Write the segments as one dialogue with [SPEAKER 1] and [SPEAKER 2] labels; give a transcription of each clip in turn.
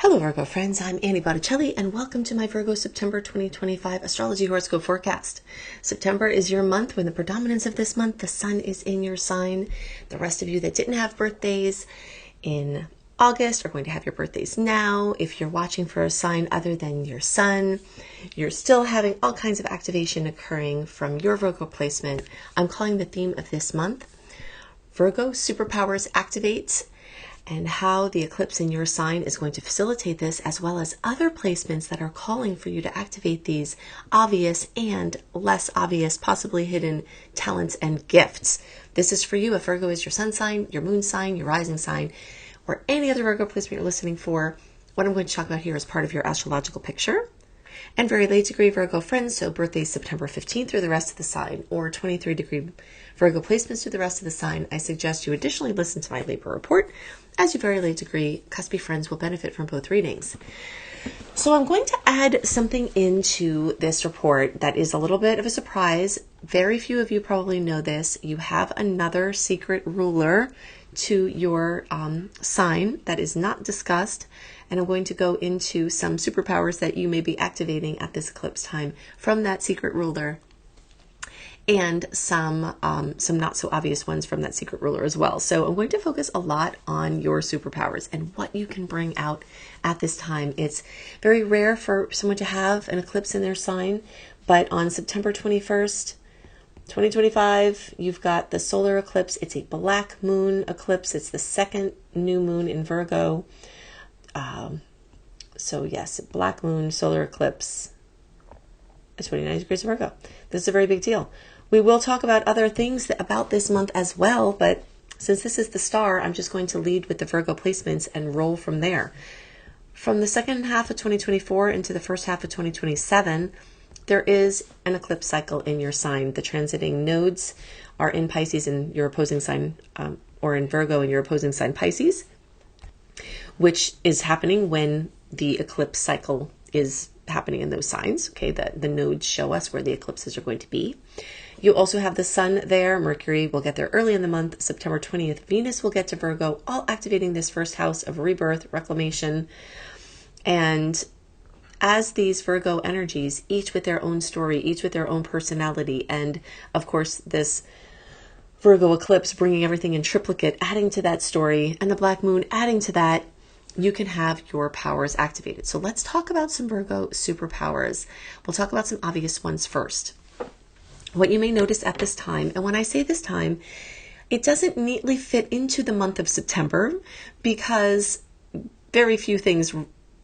[SPEAKER 1] Hello Virgo friends, I'm Annie Botticelli and welcome to my Virgo September 2025 astrology horoscope forecast. September is your month. When the predominance of this month, the sun is in your sign. The rest of you that didn't have birthdays in August are going to have your birthdays now. If you're watching for a sign other than your sun, you're still having all kinds of activation occurring from your Virgo placement. I'm calling the theme of this month Virgo Superpowers Activate, and how the eclipse in your sign is going to facilitate this, as well as other placements that are calling for you to activate these obvious and less obvious, possibly hidden talents and gifts. This is for you if Virgo is your sun sign, your moon sign, your rising sign, or any other Virgo placement you're listening for. What I'm going to talk about here is part of your astrological picture. And very late degree Virgo friends, so birthdays September 15th through the rest of the sign, or 23 degree Virgo placements through the rest of the sign, I suggest you additionally listen to my Libra report, as your very late degree cuspy friends will benefit from both readings. So I'm going to add something into this report that is a little bit of a surprise. Very few of you probably know this. You have another secret ruler to your sign that is not discussed, and I'm going to go into some superpowers that you may be activating at this eclipse time from that secret ruler, and some not so obvious ones from that secret ruler as well. So I'm going to focus a lot on your superpowers and what you can bring out at this time. It's very rare for someone to have an eclipse in their sign, but on September 21st, 2025, you've got the solar eclipse. It's a black moon eclipse. It's the second new moon in Virgo. So yes, black moon, solar eclipse at 29 degrees of Virgo. This is a very big deal. We will talk about other things about this month as well, but since this is the star, I'm just going to lead with the Virgo placements and roll from there. From the second half of 2024 into the first half of 2027, there is an eclipse cycle in your sign. The transiting nodes are in Pisces in your opposing sign, or in Virgo in your opposing sign Pisces, which is happening when the eclipse cycle is happening in those signs. Okay, the nodes show us where the eclipses are going to be. You also have the sun there. Mercury will get there early in the month. September 20th, Venus will get to Virgo, all activating this first house of rebirth, reclamation. And as these Virgo energies, each with their own story, each with their own personality, and of course this Virgo eclipse bringing everything in triplicate, adding to that story, and the black moon adding to that, you can have your powers activated. So let's talk about some Virgo superpowers. We'll talk about some obvious ones first. What you may notice at this time, and when I say this time, it doesn't neatly fit into the month of September because very few things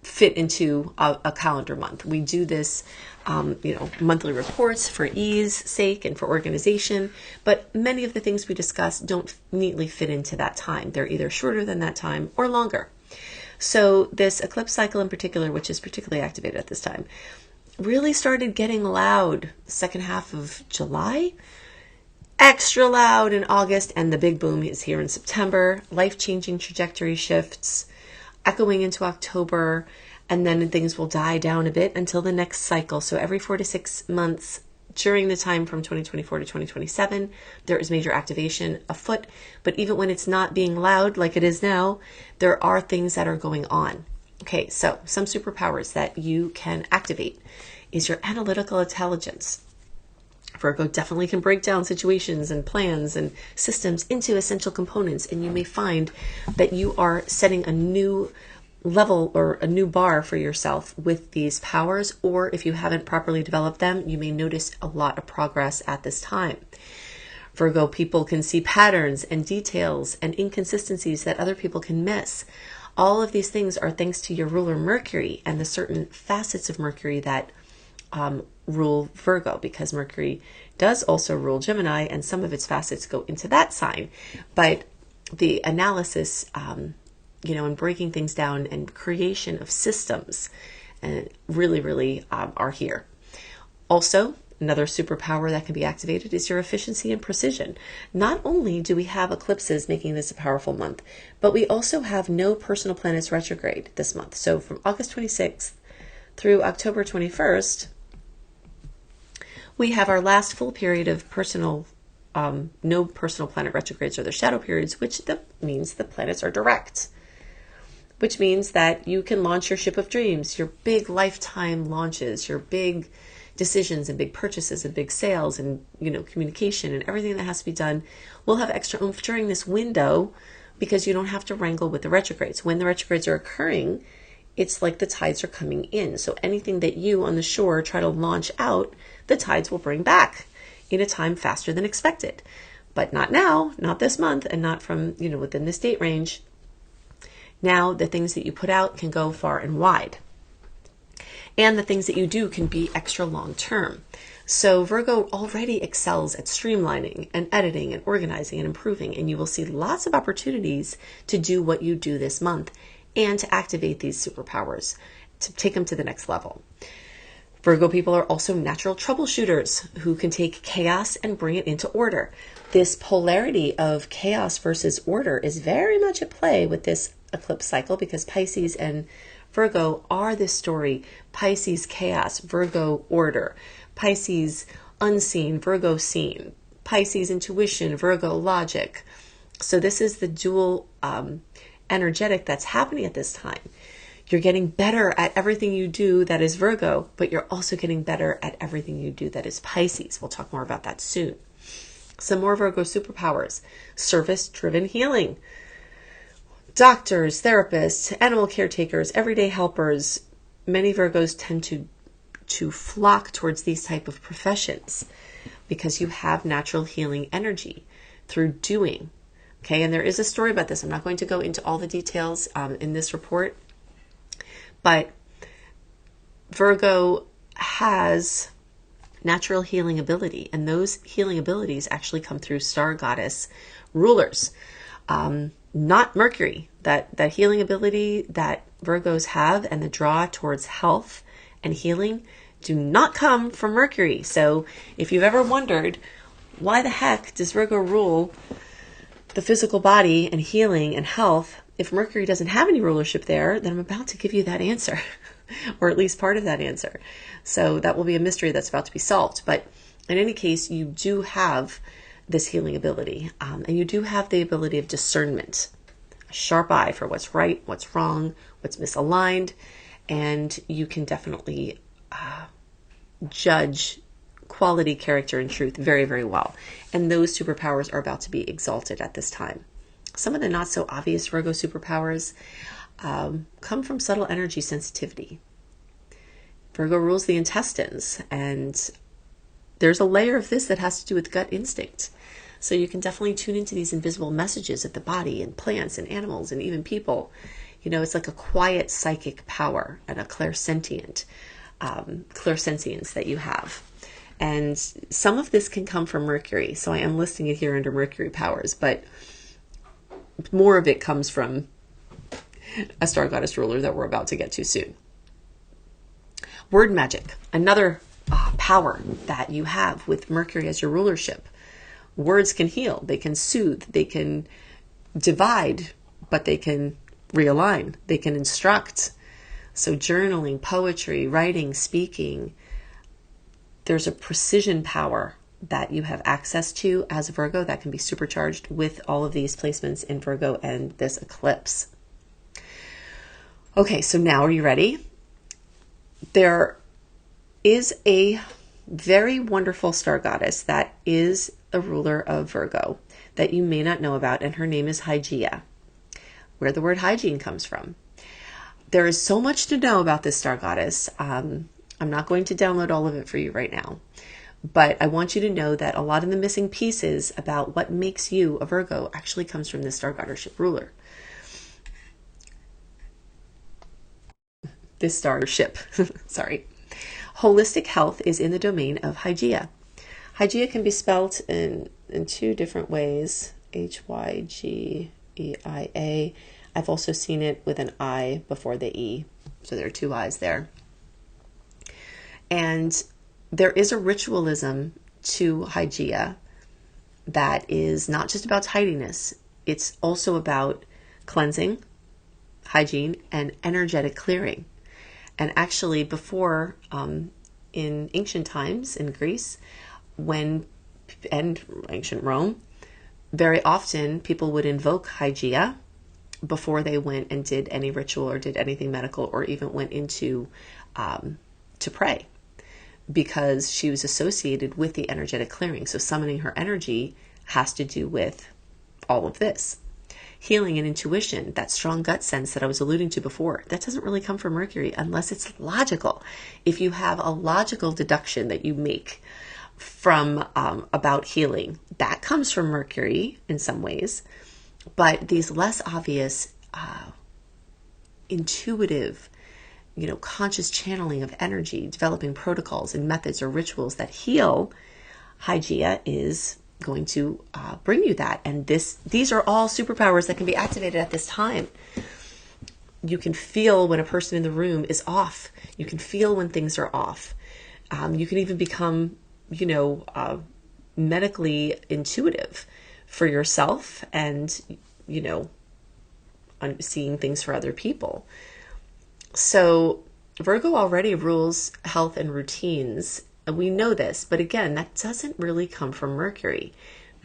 [SPEAKER 1] fit into a calendar month. We do this, monthly reports for ease sake and for organization, but many of the things we discuss don't neatly fit into that time. They're either shorter than that time or longer. So this eclipse cycle in particular, which is particularly activated at this time, really started getting loud second half of July, extra loud in August, and the big boom is here in September. Life-changing trajectory shifts echoing into October, and then things will die down a bit until the next cycle. So every 4 to 6 months during the time from 2024 to 2027, there is major activation afoot. But even when it's not being loud like it is now, there are things that are going on. Okay, so some superpowers that you can activate is your analytical intelligence. Virgo definitely can break down situations and plans and systems into essential components, and you may find that you are setting a new level or a new bar for yourself with these powers, or if you haven't properly developed them, you may notice a lot of progress at this time. Virgo people can see patterns and details and inconsistencies that other people can miss. All of these things are thanks to your ruler Mercury and the certain facets of Mercury that rule Virgo, because Mercury does also rule Gemini and some of its facets go into that sign. But the analysis, and breaking things down and creation of systems really are here. Also, another superpower that can be activated is your efficiency and precision. Not only do we have eclipses making this a powerful month, but we also have no personal planets retrograde this month. So from August 26th through October 21st, we have our last full period of no personal planet retrogrades or their shadow periods, which means the planets are direct. which means that you can launch your ship of dreams, your big lifetime launches, your big decisions and big purchases and big sales and, communication and everything that has to be done will have extra oomph during this window because you don't have to wrangle with the retrogrades. When the retrogrades are occurring, it's like the tides are coming in. So anything that you on the shore try to launch out, the tides will bring back in a time faster than expected. But not now, not this month, and not from, within this date range. Now the things that you put out can go far and wide. And the things that you do can be extra long term. So Virgo already excels at streamlining and editing and organizing and improving, and you will see lots of opportunities to do what you do this month and to activate these superpowers, to take them to the next level. Virgo people are also natural troubleshooters who can take chaos and bring it into order. This polarity of chaos versus order is very much at play with this eclipse cycle because Pisces and Virgo are this story. Pisces chaos, Virgo order. Pisces unseen, Virgo seen. Pisces intuition, Virgo logic. So this is the dual energetic that's happening at this time. You're getting better at everything you do that is Virgo, but you're also getting better at everything you do that is Pisces. We'll talk more about that soon. Some more Virgo superpowers. Service-driven healing. Doctors, therapists, animal caretakers, everyday helpers. Many Virgos tend to flock towards these type of professions because you have natural healing energy through doing. Okay, and there is a story about this. I'm not going to go into all the details in this report, but Virgo has natural healing ability, and those healing abilities actually come through star goddess rulers, not Mercury. That healing ability that Virgos have and the draw towards health and healing do not come from Mercury. So if you've ever wondered, why the heck does Virgo rule the physical body and healing and health? If Mercury doesn't have any rulership there, then I'm about to give you that answer, or at least part of that answer. So that will be a mystery that's about to be solved. But in any case, you do have this healing ability, and you do have the ability of discernment, a sharp eye for what's right, what's wrong, what's misaligned, and you can definitely judge quality, character, and truth very, very well. And those superpowers are about to be exalted at this time. Some of the not so obvious Virgo superpowers come from subtle energy sensitivity. Virgo rules the intestines, and there's a layer of this that has to do with gut instinct. So you can definitely tune into these invisible messages of the body and plants and animals and even people. It's like a quiet psychic power and a clairsentience that you have. And some of this can come from Mercury. So I am listing it here under Mercury powers, but more of it comes from a star goddess ruler that we're about to get to soon. Word magic, another power that you have with Mercury as your rulership. Words can heal, they can soothe, they can divide, but they can realign, they can instruct. So journaling, poetry, writing, speaking, there's a precision power that you have access to as a Virgo that can be supercharged with all of these placements in Virgo and this eclipse. Okay, so now are you ready? There is a very wonderful star goddess that is a ruler of Virgo that you may not know about, and her name is Hygeia, where the word hygiene comes from. There is so much to know about this star goddess. I'm not going to download all of it for you right now, but I want you to know that a lot of the missing pieces about what makes you a Virgo actually comes from this star goddess ruler. This starship, sorry. Holistic health is in the domain of Hygeia. Hygeia can be spelled in two different ways, Hygeia. I've also seen it with an I before the E, so there are two I's there. And there is a ritualism to Hygeia that is not just about tidiness, it's also about cleansing, hygiene, and energetic clearing. And actually before, in ancient times in Greece, and ancient Rome, very often people would invoke Hygeia before they went and did any ritual or did anything medical or even went into to pray, because she was associated with the energetic clearing. So summoning her energy has to do with all of this. Healing and intuition, that strong gut sense that I was alluding to before, that doesn't really come from Mercury unless it's logical. If you have a logical deduction that you make from about healing, that comes from Mercury in some ways. But these less obvious, intuitive, conscious channeling of energy, developing protocols and methods or rituals that heal, Hygeia is going to bring you that. And these are all superpowers that can be activated at this time. You can feel when a person in the room is off. You can feel when things are off. You can even become, medically intuitive for yourself and, seeing things for other people. So Virgo already rules health and routines. And we know this, but again, that doesn't really come from Mercury.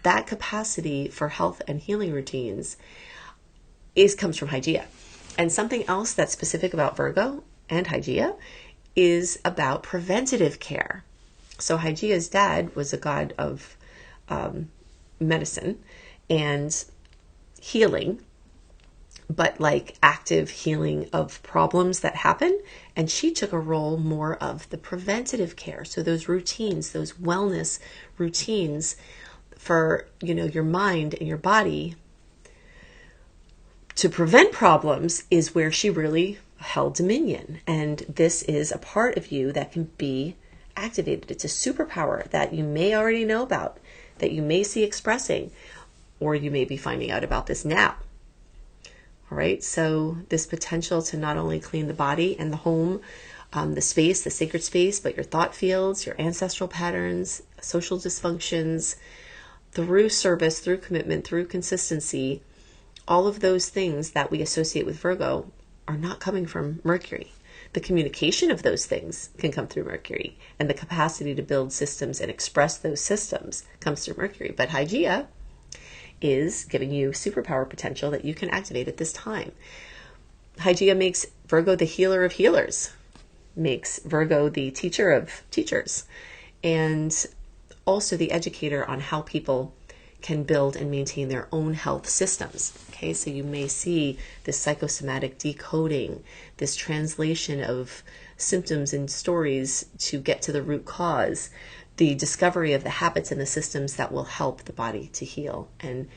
[SPEAKER 1] That capacity for health and healing routines comes from Hygeia. And something else that's specific about Virgo and Hygeia is about preventative care. So Hygeia's dad was a god of medicine and healing, but like active healing of problems that happen. And she took a role more of the preventative care. So those routines, those wellness routines for, your mind and your body to prevent problems is where she really held dominion. And this is a part of you that can be activated. It's a superpower that you may already know about, that you may see expressing, or you may be finding out about this now. All right, so this potential to not only clean the body and the home, the space, the sacred space, but your thought fields, your ancestral patterns, social dysfunctions, through service, through commitment, through consistency, all of those things that we associate with Virgo are not coming from Mercury. The communication of those things can come through Mercury, and the capacity to build systems and express those systems comes through Mercury. But Hygeia is giving you superpower potential that you can activate at this time. Hygeia makes Virgo the healer of healers, makes Virgo the teacher of teachers, and also the educator on how people can build and maintain their own health systems. Okay, so you may see this psychosomatic decoding, this translation of symptoms and stories to get to the root cause, the discovery of the habits and the systems that will help the body to heal and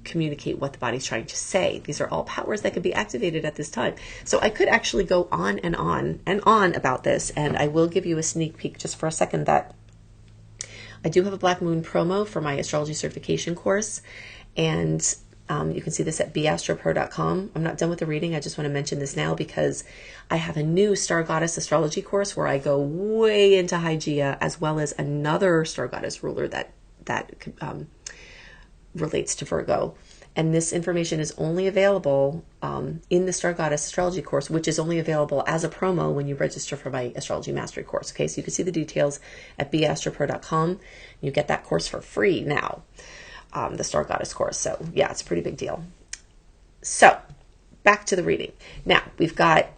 [SPEAKER 1] communicate what the body's trying to say. These are all powers that could be activated at this time. So I could actually go on and on and on about this, and I will give you a sneak peek just for a second that I do have a Black Moon promo for my astrology certification course, and you can see this at beastropro.com. I'm not done with the reading. I just want to mention this now because I have a new Star Goddess astrology course where I go way into Hygeia, as well as another Star Goddess ruler that relates to Virgo. And this information is only available in the Star Goddess astrology course, which is only available as a promo when you register for my astrology mastery course. Okay, so you can see the details at beastropro.com. You get that course for free now. The Star Goddess course. So yeah, it's a pretty big deal. So back to the reading. Now we've got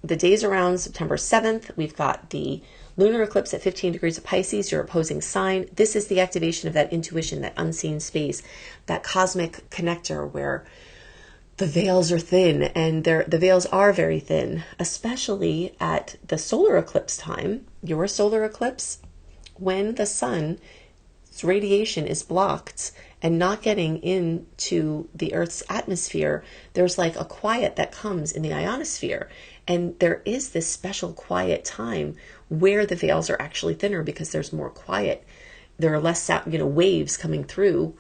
[SPEAKER 1] the days around September 7th. We've got the lunar eclipse at 15 degrees of Pisces, your opposing sign. This is the activation of that intuition, that unseen space, that cosmic connector where the veils are thin, and the veils are very thin, especially at the solar eclipse time, your solar eclipse, when the sun radiation is blocked and not getting into the Earth's atmosphere. There's like a quiet that comes in the ionosphere, and there is this special quiet time where the veils are actually thinner because there's more quiet. There are less waves coming through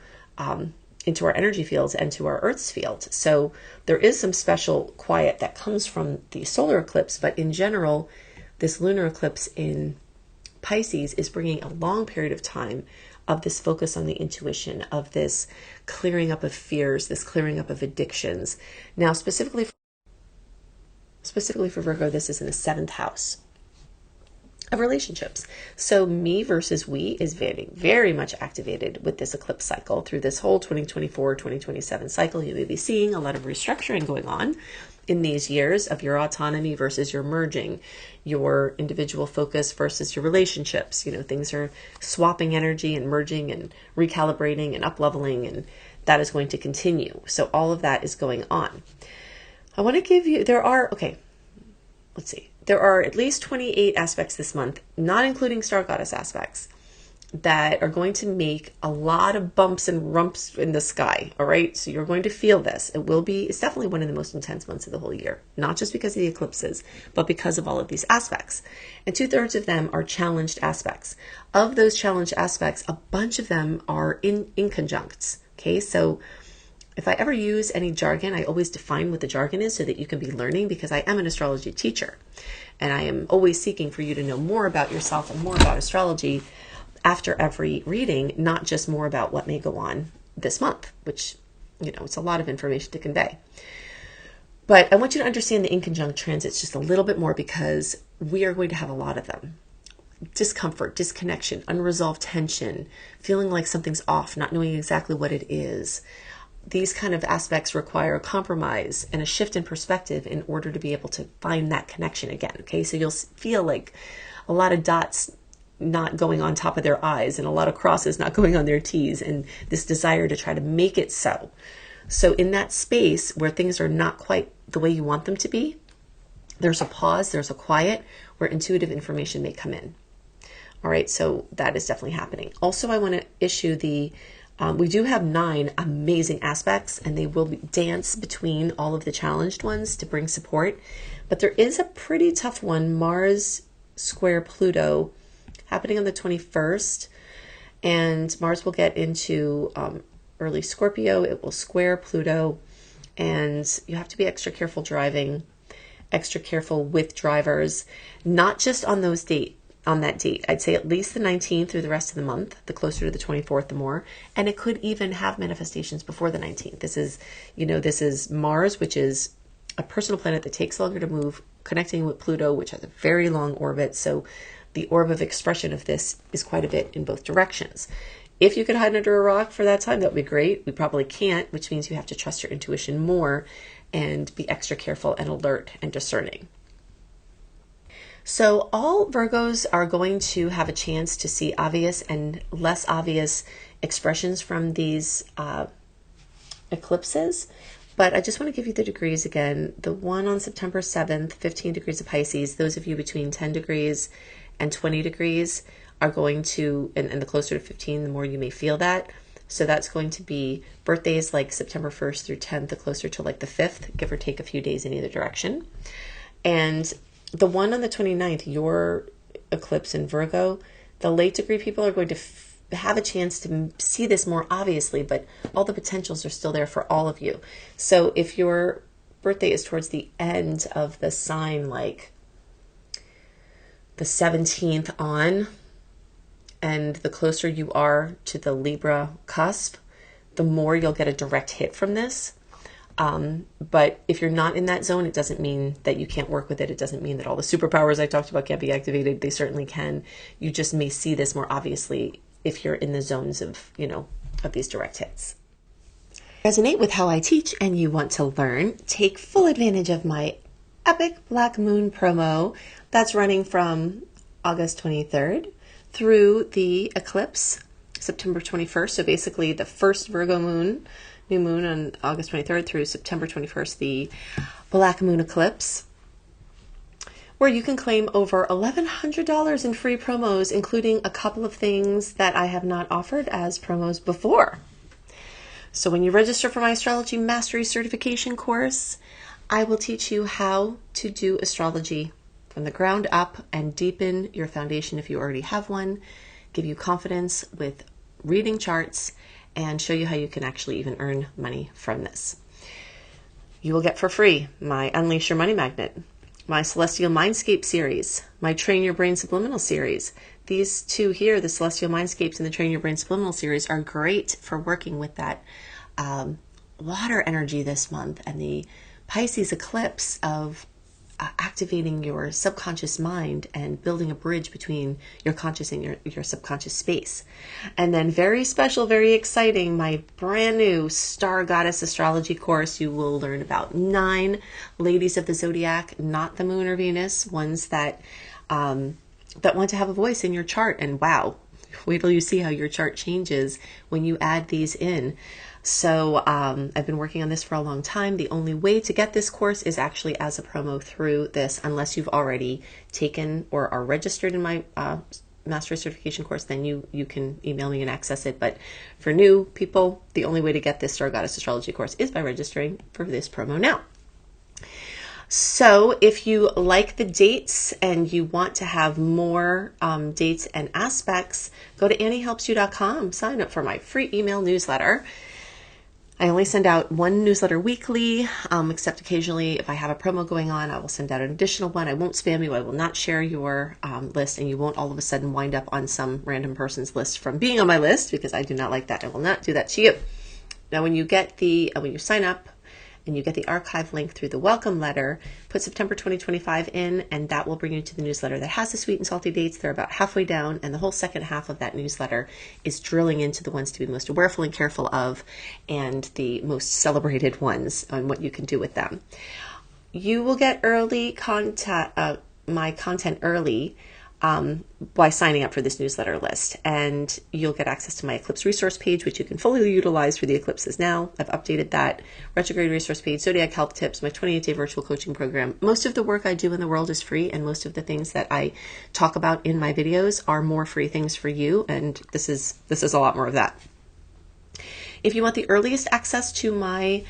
[SPEAKER 1] into our energy fields and to our Earth's field. So there is some special quiet that comes from the solar eclipse, but in general, this lunar eclipse in Pisces is bringing a long period of time of this focus on the intuition, of this clearing up of fears, this clearing up of addictions. Now, specifically for Virgo, this is in the 7th house. of relationships. So me versus we is very, very much activated with this eclipse cycle through this whole 2024-2027 cycle. You may be seeing a lot of restructuring going on in these years of your autonomy versus your merging, your individual focus versus your relationships. You know, things are swapping energy and merging and recalibrating and up-leveling, and that is going to continue. So all of that is going on. I want to give you, there are at least 28 aspects this month, not including star goddess aspects, that are going to make a lot of bumps and rumps in the sky. All right. So you're going to feel this. It's definitely one of the most intense months of the whole year, not just because of the eclipses, but because of all of these aspects. And 2/3 of them are challenged aspects. Of those challenged aspects, a bunch of them are in conjuncts. Okay. So if I ever use any jargon, I always define what the jargon is so that you can be learning, because I am an astrology teacher and I am always seeking for you to know more about yourself and more about astrology after every reading, not just more about what may go on this month, which, you know, it's a lot of information to convey. But I want you to understand the inconjunct transits just a little bit more, because we are going to have a lot of them. Discomfort, disconnection, unresolved tension, feeling like something's off, not knowing exactly what it is. These kind of aspects require a compromise and a shift in perspective in order to be able to find that connection again. Okay, so you'll feel like a lot of dots not going on top of their I's and a lot of crosses not going on their T's, and this desire to try to make it so. So in that space where things are not quite the way you want them to be, there's a pause, there's a quiet where intuitive information may come in. All right, so that is definitely happening. Also, I want to issue we do have 9 amazing aspects, and they will dance between all of the challenged ones to bring support. But there is a pretty tough one, Mars square Pluto, happening on the 21st. And Mars will get into early Scorpio. It will square Pluto. And you have to be extra careful driving, extra careful with drivers, not just on that date. I'd say at least the 19th through the rest of the month. The closer to the 24th, the more. And it could even have manifestations before the 19th. This is Mars, which is a personal planet that takes longer to move, connecting with Pluto, which has a very long orbit. So the orb of expression of this is quite a bit in both directions. If you could hide under a rock for that time, that would be great. We probably can't, which means you have to trust your intuition more and be extra careful and alert and discerning. So all Virgos are going to have a chance to see obvious and less obvious expressions from these eclipses. But I just want to give you the degrees again. The one on September 7th, 15 degrees of Pisces, those of you between 10 degrees and 20 degrees are going to, and the closer to 15, the more you may feel that. So that's going to be birthdays like September 1st through 10th, the closer to like the 5th, give or take a few days in either direction. And the one on the 29th, your eclipse in Virgo, the late degree people are going to have a chance to see this more obviously, but all the potentials are still there for all of you. So if your birthday is towards the end of the sign, like the 17th on, and the closer you are to the Libra cusp, the more you'll get a direct hit from this. But if you're not in that zone, it doesn't mean that you can't work with it. It doesn't mean that all the superpowers I talked about can't be activated. They certainly can. You just may see this more obviously if you're in the zones of, of these direct hits. Resonate with how I teach and you want to learn, take full advantage of my epic Black Moon promo that's running from August 23rd through the eclipse, September 21st. So basically the first Virgo moon, new moon on August 23rd through September 21st, the Black Moon eclipse, where you can claim over $1,100 in free promos, including a couple of things that I have not offered as promos before. So when you register for my Astrology Mastery Certification course, I will teach you how to do astrology from the ground up and deepen your foundation if you already have one, give you confidence with reading charts, and show you how you can actually even earn money from this. You will get for free my Unleash Your Money Magnet, my Celestial Mindscape series, my Train Your Brain Subliminal series. These two here, the Celestial Mindscapes and the Train Your Brain Subliminal series, are great for working with that water energy this month and the Pisces eclipse of activating your subconscious mind and building a bridge between your conscious and your subconscious space. And then very special, very exciting, my brand new Star Goddess Astrology course. You will learn about 9 ladies of the zodiac, not the moon or Venus, ones that want to have a voice in your chart. And wow, wait till you see how your chart changes when you add these in. So I've been working on this for a long time. The only way to get this course is actually as a promo through this, unless you've already taken or are registered in my master certification course, then you can email me and access it. But for new people, the only way to get this Star Goddess Astrology course is by registering for this promo now. So if you like the dates and you want to have more dates and aspects, go to AnnieHelpsYou.com, sign up for my free email newsletter. I only send out 1 newsletter weekly, except occasionally if I have a promo going on, I will send out an additional one. I won't spam you. I will not share your list, and you won't all of a sudden wind up on some random person's list from being on my list, because I do not like that. I will not do that to you. Now, when you get when you sign up and you get the archive link through the welcome letter, put September 2025 in, and that will bring you to the newsletter that has the sweet and salty dates. They're about halfway down, and the whole second half of that newsletter is drilling into the ones to be most awareful and careful of, and the most celebrated ones on what you can do with them. You will get early my content early by signing up for this newsletter list, and you'll get access to my eclipse resource page, which you can fully utilize for the eclipses now. I've updated that. Retrograde resource page, zodiac help tips, my 28-day virtual coaching program. Most of the work I do in the world is free, and most of the things that I talk about in my videos are more free things for you, and this is a lot more of that. If you want the earliest access to my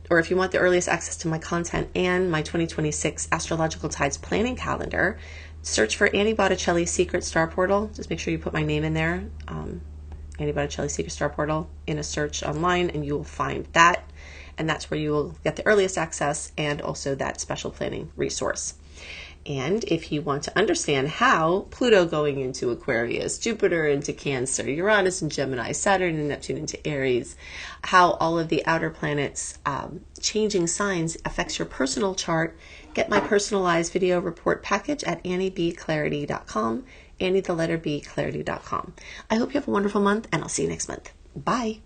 [SPEAKER 1] or if you want the earliest access to my content and my 2026 Astrological Tides planning calendar, search for Annie Botticelli Secret Star Portal. Just make sure you put my name in there, Annie Botticelli Secret Star Portal, in a search online, and you will find that. And that's where you will get the earliest access and also that special planning resource. And if you want to understand how Pluto going into Aquarius, Jupiter into Cancer, Uranus and Gemini, Saturn and Neptune into Aries, how all of the outer planets changing signs affects your personal chart, get my personalized video report package at anniebclarity.com, Annie the letter B clarity.com. I hope you have a wonderful month, and I'll see you next month. Bye.